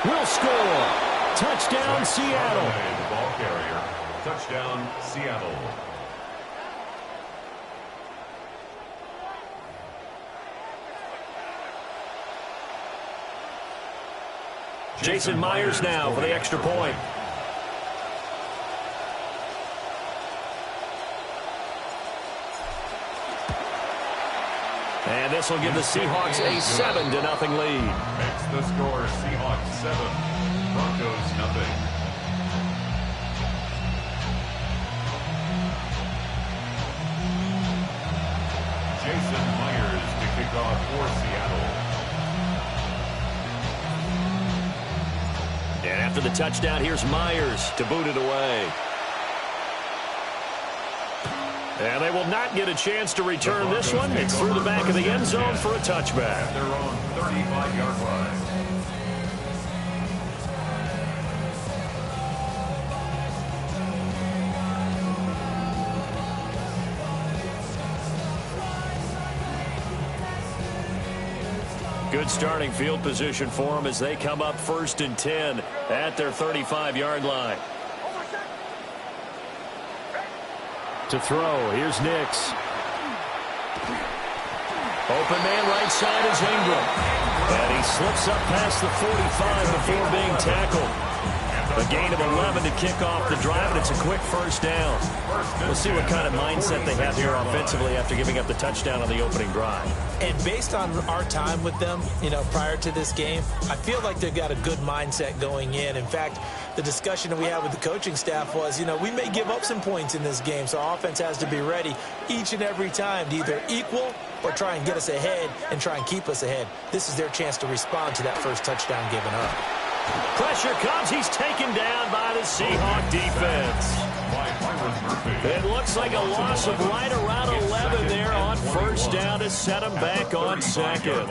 will score. Touchdown, Seattle. The ball carrier. Touchdown, Seattle. Jason Myers now for the extra point. And this will give the Seahawks a 7-0 lead. Makes the score Seahawks 7, Broncos nothing. Jason Myers to kick off for Seattle. And after the touchdown, here's Myers to boot it away. And they will not get a chance to return this one. It's through the back of the end zone for a touchback. At their own 35-yard line. Good starting field position for them as they come up 1st and 10 at their 35-yard line. To throw, here's Nix. Open man right side is Ingram. And he slips up past the 45 before being tackled. A gain of 11 to kick off the drive, and it's a quick first down. We'll see what kind of mindset they have here offensively after giving up the touchdown on the opening drive. And based on our time with them, prior to this game, I feel like they've got a good mindset going in. In fact, the discussion that we had with the coaching staff was, we may give up some points in this game, so our offense has to be ready each and every time to either equal or try and get us ahead and try and keep us ahead. This is their chance to respond to that first touchdown given up. Pressure comes. He's taken down by the Seahawk defense. It looks like a loss of right around 11 there on first down to set him back on second.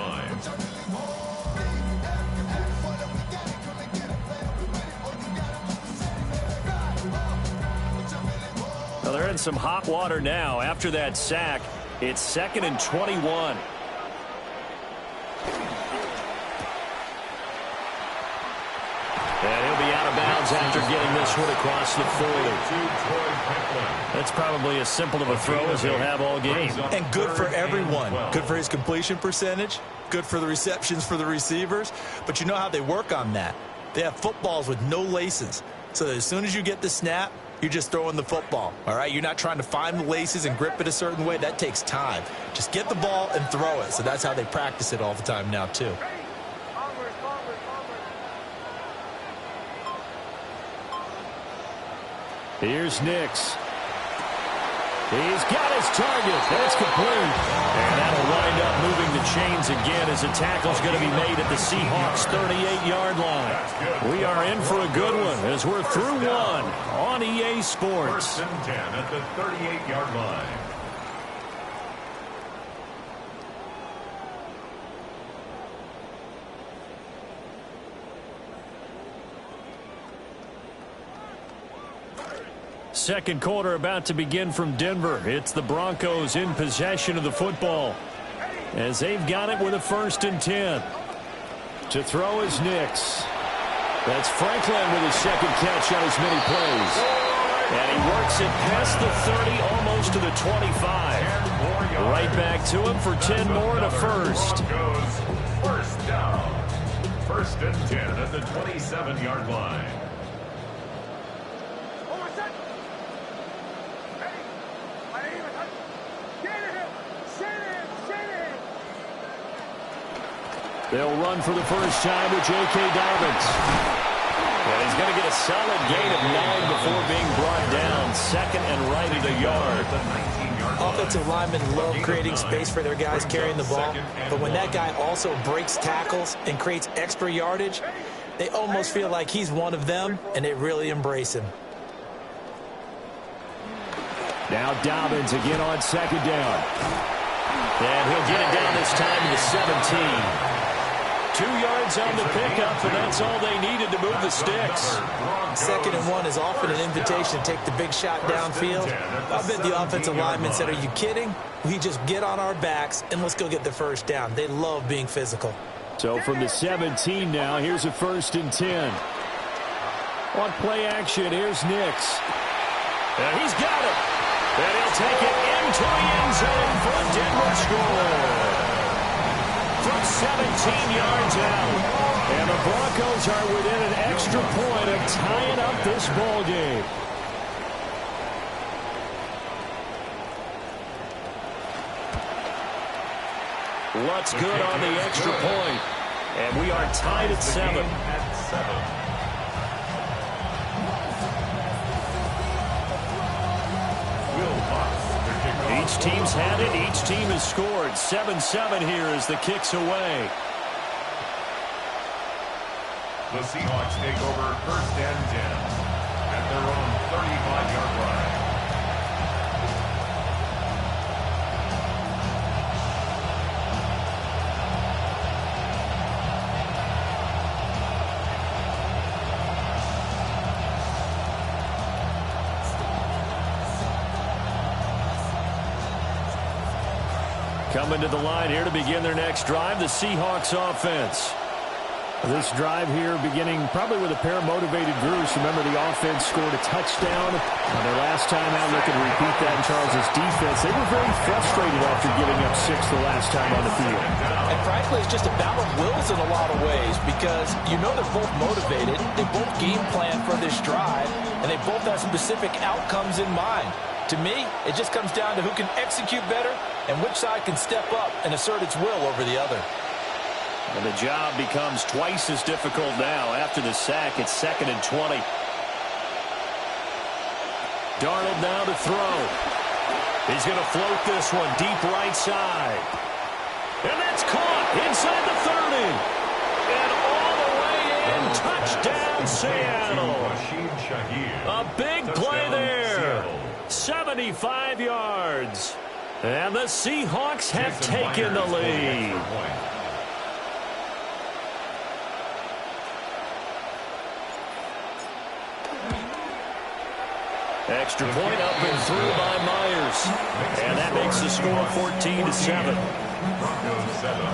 Well, they're in some hot water now. After that sack, it's 2nd and 21. And he'll be out of bounds after getting this one across the 40. That's probably as simple of a throw as he'll have all game. And good for everyone. Good for his completion percentage. Good for the receptions for the receivers. But you know how they work on that. They have footballs with no laces. So that as soon as you get the snap, you're just throwing the football. All right? You're not trying to find the laces and grip it a certain way. That takes time. Just get the ball and throw it. So that's how they practice it all the time now, too. Here's Nix. He's got his target. That's complete. And that'll wind up moving the chains again as a tackle's going to be made at the Seahawks' 38-yard line. We are in for a good one as we're through one on EA Sports. 1st and 10 at the 38-yard line. Second quarter about to begin from Denver. It's the Broncos in possession of the football as they've got it with a 1st and 10. To throw is Nix. That's Franklin with his second catch on as many plays. And he works it past the 30, almost to the 25. Right back to him for 10 more and a first. First down. 1st and 10 at the 27-yard line. They'll run for the first time with J.K. Dobbins. And he's going to get a solid gain of 9 before being brought down. 2nd and right at a yard. Offensive linemen love creating space for their guys carrying the ball. But when that guy also breaks tackles and creates extra yardage, they almost feel like he's one of them, and they really embrace him. Now Dobbins again on 2nd down. And he'll get it down this time to the 17. 2 yards on the pickup, and that's all they needed to move the sticks. 2nd and 1 is often an invitation to take the big shot downfield. I bet the offensive lineman said, "Are you kidding? We just get on our backs and let's go get the first down." They love being physical. So from the 17 now, here's a 1st and 10. On play action, here's Nix. And he's got it. And he'll take it into the end zone for a Denver score. From 17 yards out. And the Broncos are within an extra point of tying up this ball game. Lutz good on the extra point. And we are tied at 7. Each team's had it. Each team has scored. 7-7 here as the kick's away. The Seahawks take over 1st and 10 at their own 35-yard line. Coming to the line here to begin their next drive, the Seahawks offense. This drive here beginning probably with a pair of motivated Bruce. Remember, the offense scored a touchdown on their last time out. Looking to repeat that in Charles' defense. They were very frustrated after giving up 6 the last time on the field. And frankly, it's just a battle of wills in a lot of ways because you know they're both motivated. They both game plan for this drive, and they both have specific outcomes in mind. To me, it just comes down to who can execute better and which side can step up and assert its will over the other. And the job becomes twice as difficult now after the sack. It's 2nd and 20. Darnold now to throw. He's going to float this one deep right side. And that's caught inside the 30. And all the way in. Touchdown, Seattle. A big play there. 75 yards. And the Seahawks have taken the lead. Extra point up and through by Myers. And that makes the score 14-7. Broncos 7.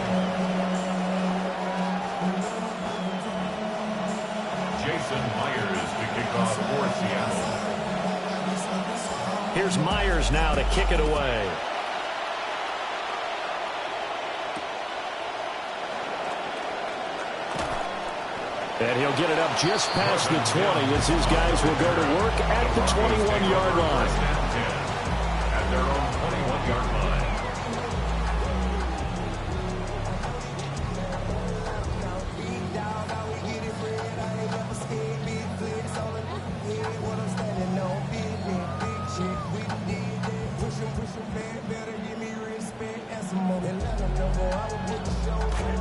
Jason Myers to kick off for Seattle. Here's Myers now to kick it away. And he'll get it up just past the 20 as his guys will go to work at the 21-yard line. At their own 21-yard line.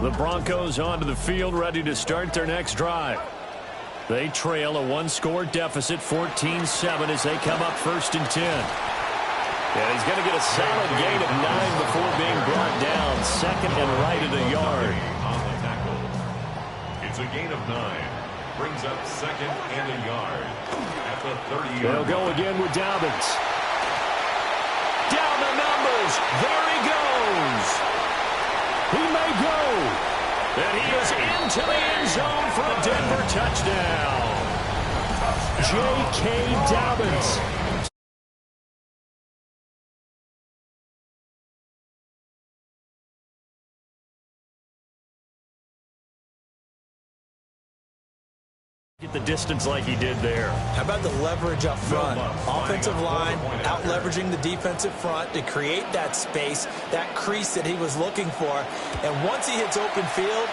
The Broncos onto the field ready to start their next drive. They trail a one-score deficit, 14-7, as they come up 1st and 10. And he's going to get a solid gain of 9 before being brought down. 2nd and right at a yard. On the tackle. It's a gain of 9. Brings up 2nd and a yard. At the 30-yard They'll go again with Dobbins. Down the numbers. There he goes. He may go. And he is into the end zone for a Denver touchdown. J.K. Dobbins. Get the distance like he did there. How about the leverage up front? Offensive line out leveraging the defensive front to create that space, that crease that he was looking for. And once he hits open field,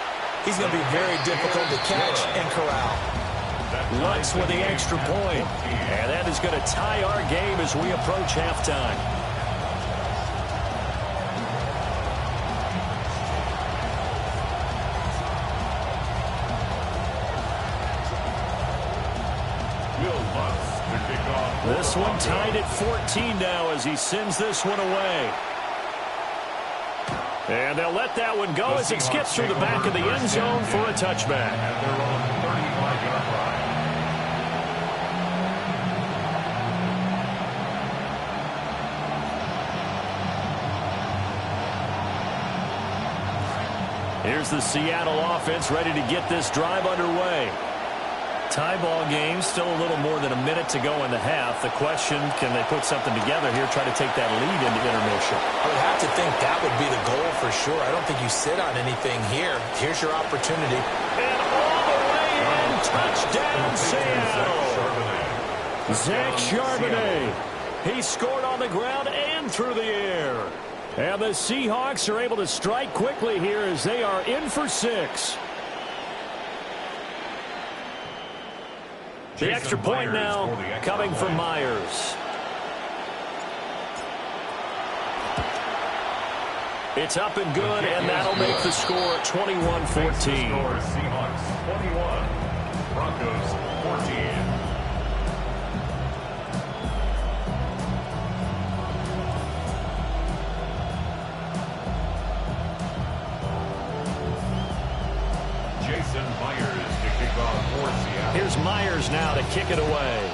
he's going to be very difficult to catch and corral. Lutz with the extra point. And that is going to tie our game as we approach halftime. This one tied at 14 now as he sends this one away. And they'll let that one go as it skips through the back of the end zone for a touchback. At their own 35-yard line. Here's the Seattle offense ready to get this drive underway. Tie ball game, still a little more than a minute to go in the half. The question, can they put something together here, try to take that lead into intermission? I would have to think that would be the goal for sure. I don't think you sit on anything here. Here's your opportunity. And all the way in, touchdown Seattle. Zach Charbonnet. He scored on the ground and through the air. And the Seahawks are able to strike quickly here as they are in for 6. The extra point now coming from Myers. It's up and good, and that'll make the score 21-14. Seahawks 21, Broncos 14. Myers to kick off for Seattle. Here's Myers now to kick it away.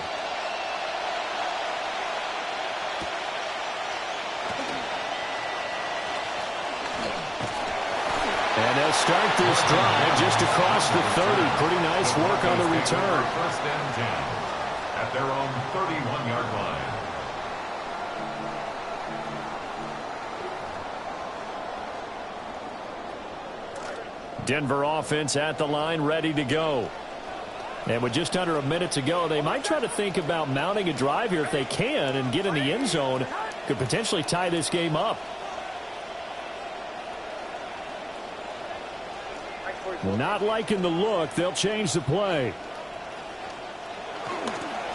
And they'll start this drive just across the 30. Pretty nice work on the return. First and 10 at their own 31-yard line. Denver offense at the line, ready to go. And with just under a minute to go, they might try to think about mounting a drive here if they can and get in the end zone. Could potentially tie this game up. Not liking the look. They'll change the play.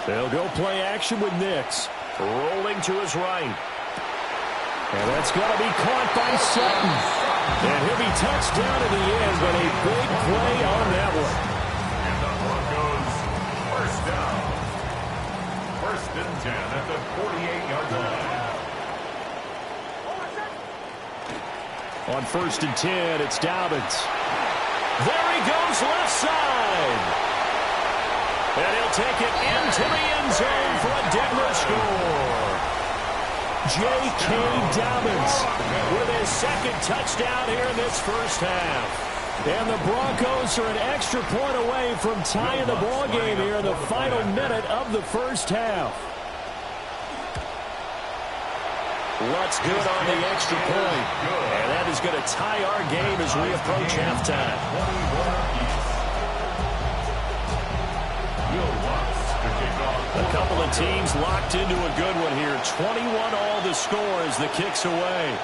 They'll go play action with Nix. Rolling to his right. And that's going to be caught by Sutton. And he'll be touched down in the end, but a big play on that one. And the Broncos first down. First and 10 at the 48-yard line. On first and 10, it's Dobbins. There he goes left side. And he'll take it into the end zone for a Denver score. J.K. Dobbins with his second touchdown here in this first half. And the Broncos are an extra point away from tying the ball game here in the final minute of the first half. What's good on the extra point? And that is going to tie our game as we approach halftime. A couple of teams locked into a good one here. 21 all the score as the kick's away.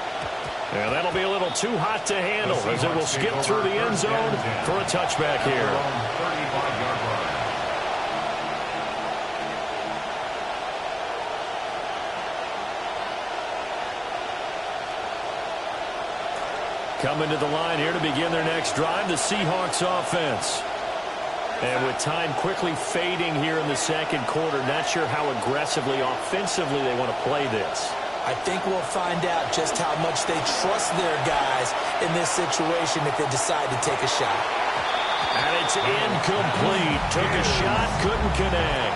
And that'll be a little too hot to handle as it will skip through the end zone for a touchback here. 35-yard line. Coming to the line here to begin their next drive, the Seahawks offense. And with time quickly fading here in the second quarter, not sure how aggressively, offensively they want to play this. I think we'll find out just how much they trust their guys in this situation if they decide to take a shot. And it's incomplete. Took a shot, couldn't connect.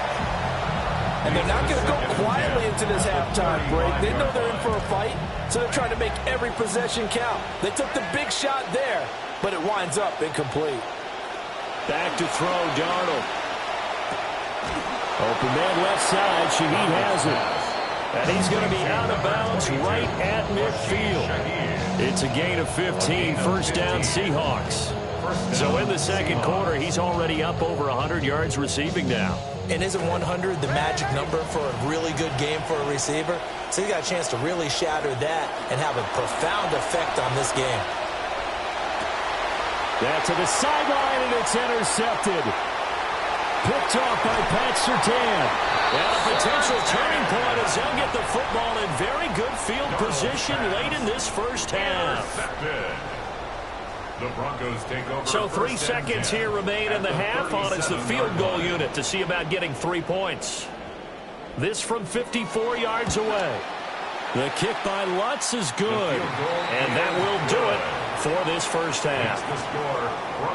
And they're not going to go quietly into this halftime break. They know they're in for a fight, so they're trying to make every possession count. They took the big shot there, but it winds up incomplete. Back to throw, Darnold. Open man left side. Shaheed has it. And he's going to be out of bounds right at midfield. It's a gain of 15. First down, Seahawks. So in the second quarter, he's already up over 100 yards receiving now. And isn't 100 the magic number for a really good game for a receiver? So he's got a chance to really shatter that and have a profound effect on this game. That to the sideline, and it's intercepted. Picked off by Pat Surtain. And a potential turning point as they'll get the football in very good field position late in this first half. The Broncos take over. So 3 seconds here remain in the half on as the field goal unit to see about getting 3 points. This from 54 yards away. The kick by Lutz is good. And that will do it for this first half.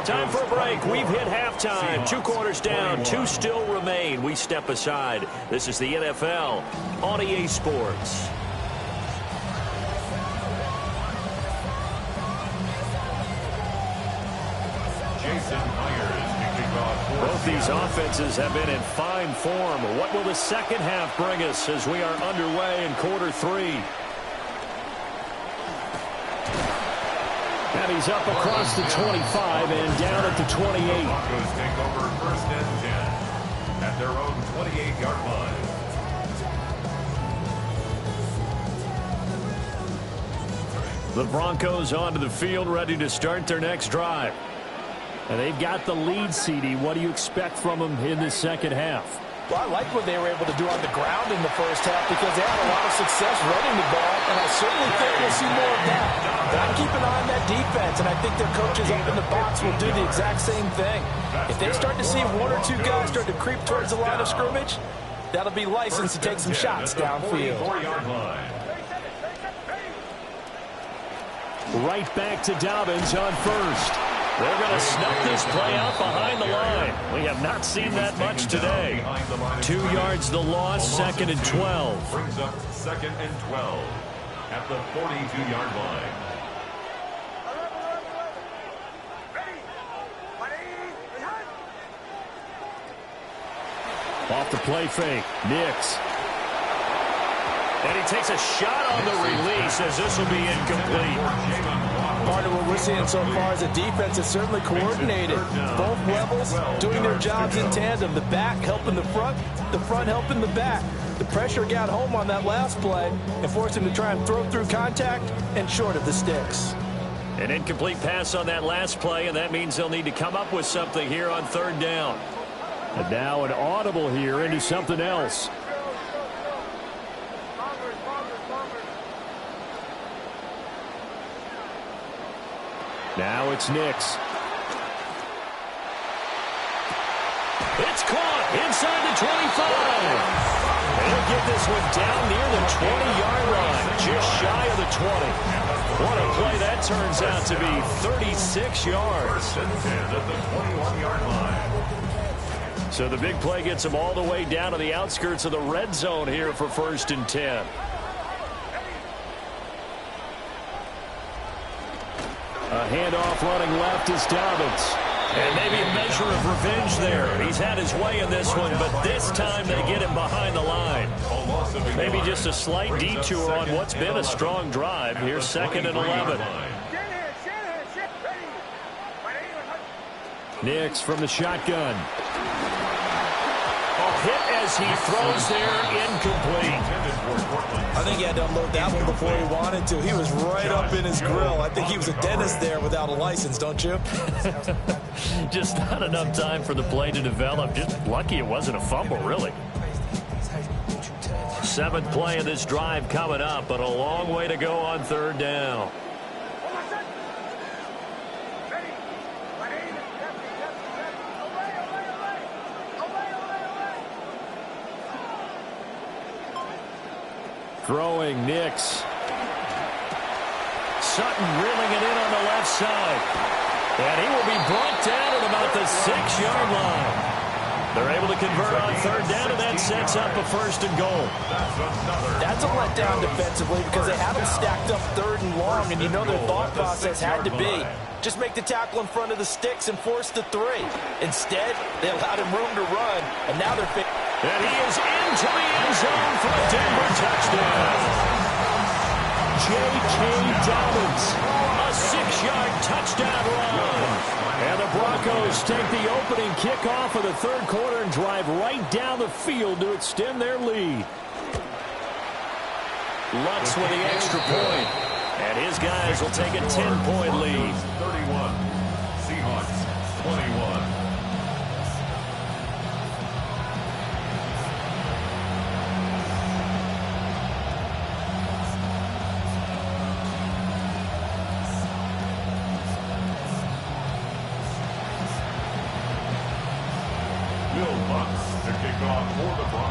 Time for a break. We've hit halftime. 2 quarters down. 2 still remain. We step aside. This is the NFL on EA Sports. these offenses have been in fine form. What will the second half bring us as we are underway in quarter 3? And he's up across the 25 and down at the 28. The Broncos take over first and 10 at their own 28-yard line. The Broncos onto the field, ready to start their next drive. And they've got the lead, CD. What do you expect from them in the second half? Well, I like what they were able to do on the ground in the first half because they had a lot of success running the ball, and I certainly think we'll see more of that. But I'm keeping an eye on that defense, and I think their coaches up in the box will do the exact same thing. If they start to see one or two guys start to creep towards the line of scrimmage, that'll be licensed to take some shots downfield. Right back to Dobbins on first. They're going to snuff this play out behind the line. We have not seen that much today. 2 yards the loss, second and 12. Brings up second and 12 at the 42-yard line. Off the play fake, Nix. And he takes a shot on the release as this will be incomplete. Part of what we're seeing so far is a defense that's certainly coordinated. Both levels doing their jobs in tandem. The back helping the front helping the back. The pressure got home on that last play and forced him to try and throw through contact and short of the sticks. An incomplete pass on that last play, and that means they'll need to come up with something here on third down. And now an audible here into something else. Now it's Nix. It's caught inside the 25. They'll get this one down near the 20-yard line, just shy of the 20. What a play that turns out to be, 36 yards. First and 10 at the 21-yard line. So the big play gets them all the way down to the outskirts of the red zone here for first and 10. A handoff running left is Dobbins. And maybe a measure of revenge there. He's had his way in this one, but this time they get him behind the line. Maybe just a slight detour on what's been a strong drive. Here's second and 11. Nix from the shotgun. Hit as he throws there, incomplete. I think he had to unload that one before he wanted to. He was right up in his grill. I think he was a dentist there without a license, don't you? Just not enough time for the play to develop. Just lucky it wasn't a fumble, really. 7th play of this drive coming up, but a long way to go on third down. Throwing Nix. Sutton reeling it in on the left side. And he will be brought down at about the 6-yard line. They're able to convert on third down, and that sets up a first and goal. That's a letdown defensively because they had them stacked up third and long, and you know their thought process had to be just make the tackle in front of the sticks and force the 3. Instead, they allowed him room to run, and now they're and he is into the end zone for a Denver touchdown. J.K. Dobbins, a 6-yard touchdown run. And the Broncos take the opening kickoff of the third quarter and drive right down the field to extend their lead. Lutz with the extra point. And his guys will take a 10-point lead. 31. Seahawks 21.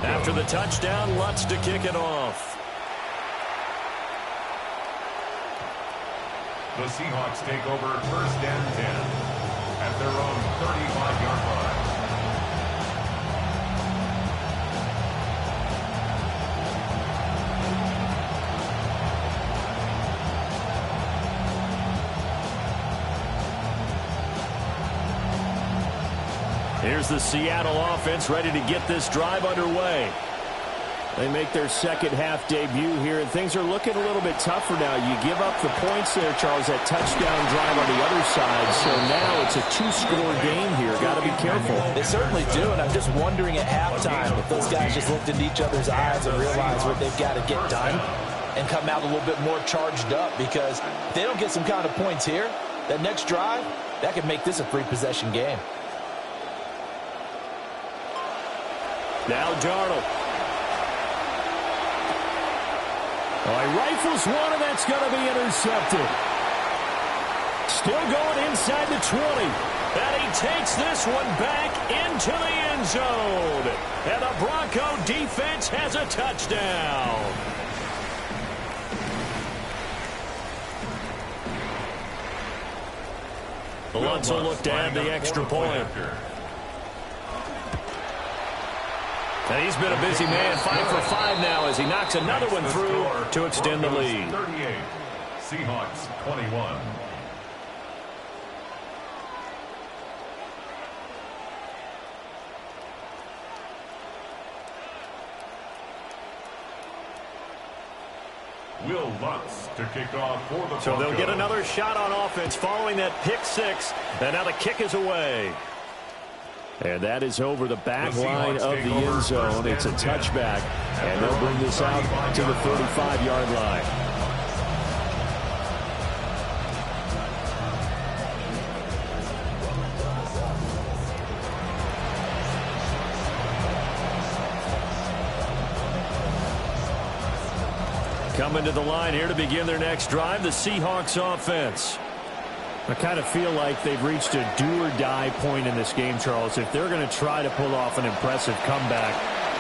After the touchdown, Lutz to kick it off. The Seahawks take over first and 10 at their own 35-yard line. Here's Here's the Seattle offense ready to get this drive underway. They make their second half debut here, and things are looking a little bit tougher now. You give up the points there, Charles, that touchdown drive on the other side. So now it's a two-score game here. Got to be careful. They certainly do, and I'm just wondering at halftime if those guys just looked into each other's eyes and realized what they've got to get done and come out a little bit more charged up, because if they don't get some kind of points here, that next drive, that could make this a three-possession game. Now Darnold. He rifles one, and that's going to be intercepted. Still going inside the 20. And he takes this one back into the end zone. And the Bronco defense has a touchdown. Lutz will look to add the extra point. And he's been a busy man, 5 for 5 now as he knocks another one through to extend the lead. 38, Seahawks 21. Will Lutz to kick off for the Broncos. So they'll get another shot on offense following that pick six. And now the kick is away. And that is over the back line of the end zone. It's a touchback. And they'll bring this out to the 35-yard line. Coming to the line here to begin their next drive, the Seahawks offense. I kind of feel like they've reached a do-or-die point in this game, Charles. If they're going to try to pull off an impressive comeback,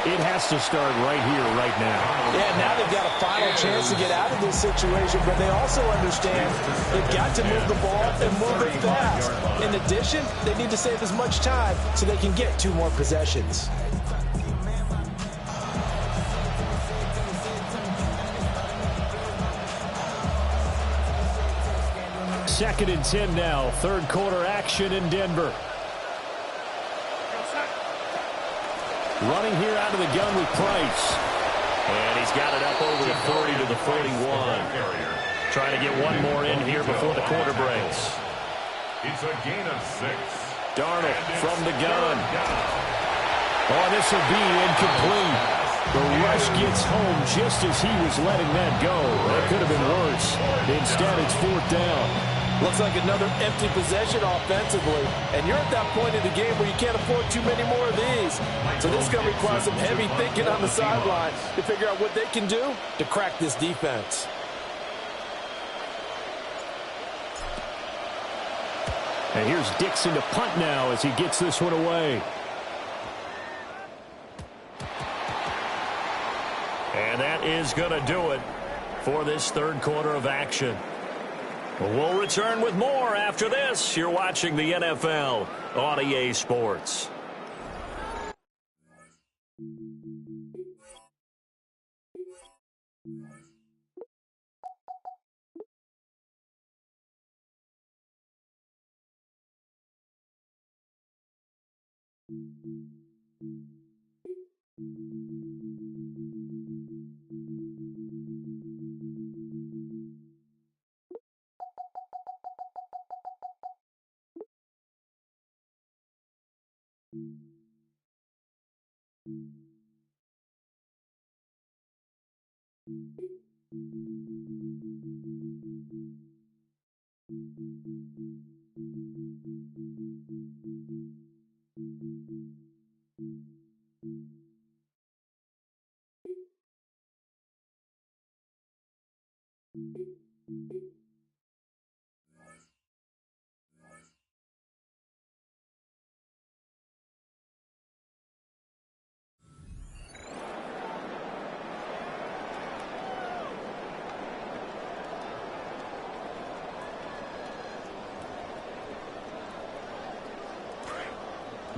it has to start right here, right now. Yeah, now they've got a final chance to get out of this situation, but they also understand they've got to move the ball and move it fast. In addition, they need to save as much time so they can get 2 more possessions. Second and 10 now. Third quarter action in Denver. Running here out of the gun with Price. And he's got it up over the 40 to the 41. Trying to get one more in here before the quarter breaks. It's a gain of 6. Darnold from the gun. Oh, this will be incomplete. The rush gets home just as he was letting that go. That could have been worse. Instead, it's 4th down. Looks like another empty possession offensively. And you're at that point in the game where you can't afford too many more of these. So this is going to require some heavy thinking on the sideline to figure out what they can do to crack this defense. And here's Dixon to punt now as he gets this one away. And that is going to do it for this third quarter of action. We'll return with more after this. You're watching the NFL on EA Sports.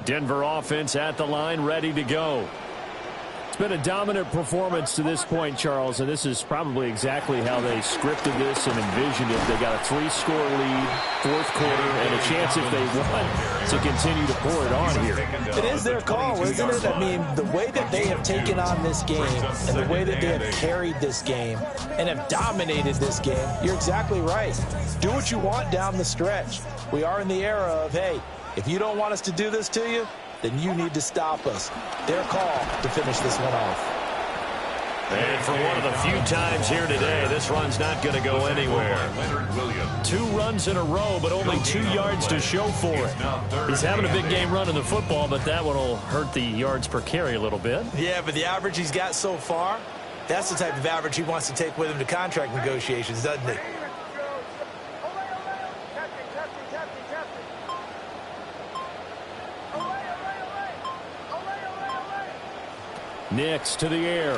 Denver offense at the line, ready to go. Been a dominant performance to this point, Charles, and this is probably exactly how they scripted this and envisioned it. They got a 3-score lead, fourth quarter, and a chance if they won to continue to pour it on here. It is their call, isn't it? I mean, the way that they have taken on this game and the way that they have carried this game and have dominated this game, you're exactly right. Do what you want down the stretch. We are in the era of, hey, if you don't want us to do this to you, then you need to stop us. Their call to finish this one off. And for one of the few times here today, this run's not going to go anywhere. 2 runs in a row, but only 2 yards to show for it. He's having a big game running the football, but that one will hurt the yards per carry a little bit. Yeah, but the average he's got so far, that's the type of average he wants to take with him to contract negotiations, doesn't he? Nix to the air.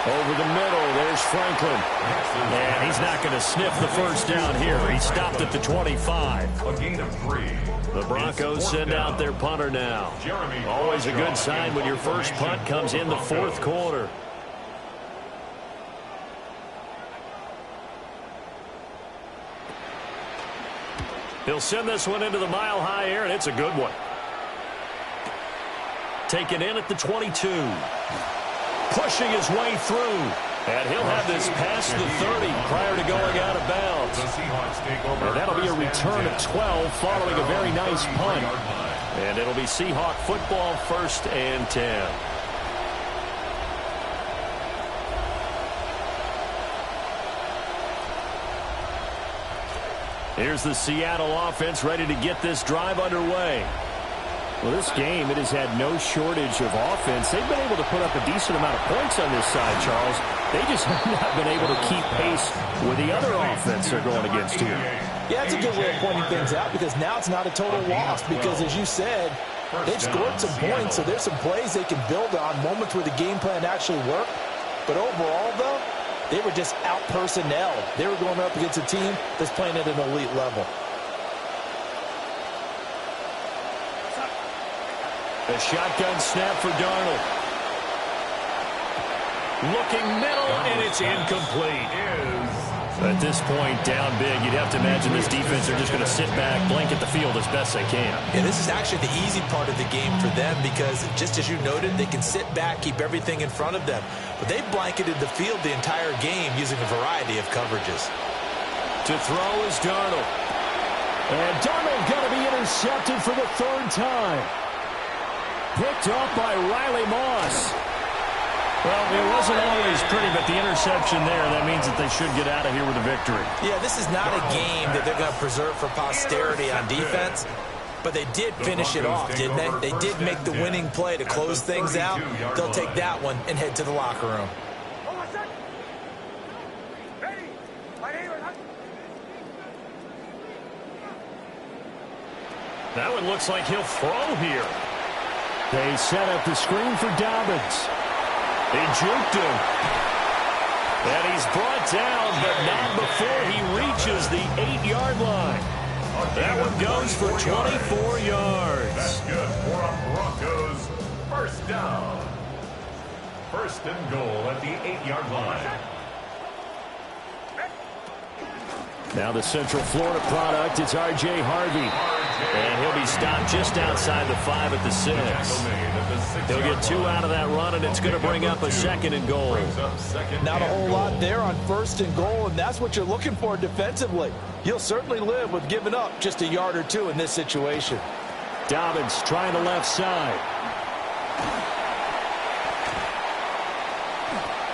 Over the middle, there's Franklin. And he's not going to sniff the first down here. He stopped at the 25. A gain of 3. The Broncos send out their punter now. Always a good sign when your first punt comes in the fourth quarter. He'll send this one into the mile-high air, and it's a good one. Taken in at the 22. Pushing his way through. And he'll have this past the 30 prior to going out of bounds. And that'll be a return of 12 following a very nice punt. And it'll be Seahawk football, 1st and 10. Here's the Seattle offense ready to get this drive underway. Well, this game, it has had no shortage of offense. They've been able to put up a decent amount of points on this side, Charles. They just have not been able to keep pace with the other offense they're going against here. Yeah, it's a good way of pointing things out because now it's not a total loss because, as you said, they've scored some points, so there's some plays they can build on, moments where the game plan actually worked. But overall, though, they were just out-personnelled. They were going up against a team that's playing at an elite level. A shotgun snap for Darnold. Looking middle, and it's incomplete. At this point, down big, you'd have to imagine this defense are just going to sit back, blanket the field as best they can. And this is actually the easy part of the game for them because, just as you noted, they can sit back, keep everything in front of them. But they've blanketed the field the entire game using a variety of coverages. To throw is Darnold. And Darnold going to be intercepted for the 3rd time. Picked up by Riley Moss. Well, it wasn't always pretty, but the interception there, that means that they should get out of here with a victory. Yeah, this is not a game that they're going to preserve for posterity on defense, but they did finish it off, didn't they? They did make the winning play to close things out. They'll take that one and head to the locker room. That one looks like he'll throw here. They set up the screen for Dobbins. He juked him. And he's brought down, but not before he reaches the 8-yard line. That one goes for 24 yards. That's good for a Broncos first down. 1st and goal at the 8-yard line. Now the Central Florida product, it's R.J. Harvey. And he'll be stopped just outside the 5 at the 6. He'll get 2 out of that run, and it's going to bring up a 2nd and goal. Not a whole lot there on 1st and goal, and that's what you're looking for defensively. You'll certainly live with giving up just a yard or 2 in this situation. Dobbins trying the left side.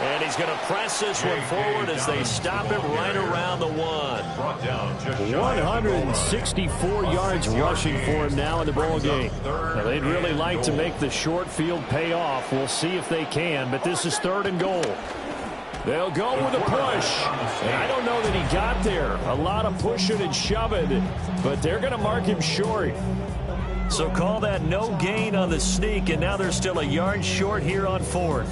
And he's going to press this one forward as they stop him right around the 1. 164 yards rushing for him now in the ball game. Now, they'd really like to make the short field pay off. We'll see if they can, but this is 3rd and goal. They'll go with a push. And I don't know that he got there. A lot of pushing and shoving, but they're going to mark him short. So call that no gain on the sneak, and now they're still a yard short here on 4th.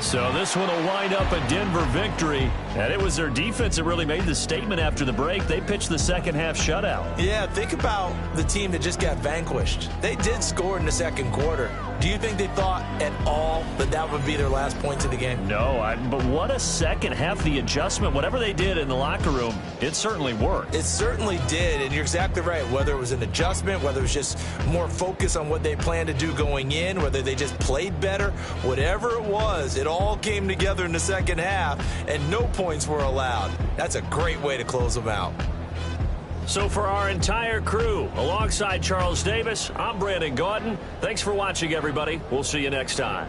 So this one will wind up a Denver victory. And it was their defense that really made the statement after the break. They pitched the second half shutout. Yeah, think about the team that just got vanquished. They did score in the second quarter. Do you think they thought at all that that would be their last points of the game? No, but what a second half. The adjustment, whatever they did in the locker room, it certainly worked. It certainly did, and you're exactly right. Whether it was an adjustment, whether it was just more focus on what they planned to do going in, whether they just played better, whatever it was, it all came together in the second half, and no points were allowed. That's a great way to close them out. So for our entire crew, alongside Charles Davis, I'm Brandon Gaudin. Thanks for watching, everybody. We'll see you next time.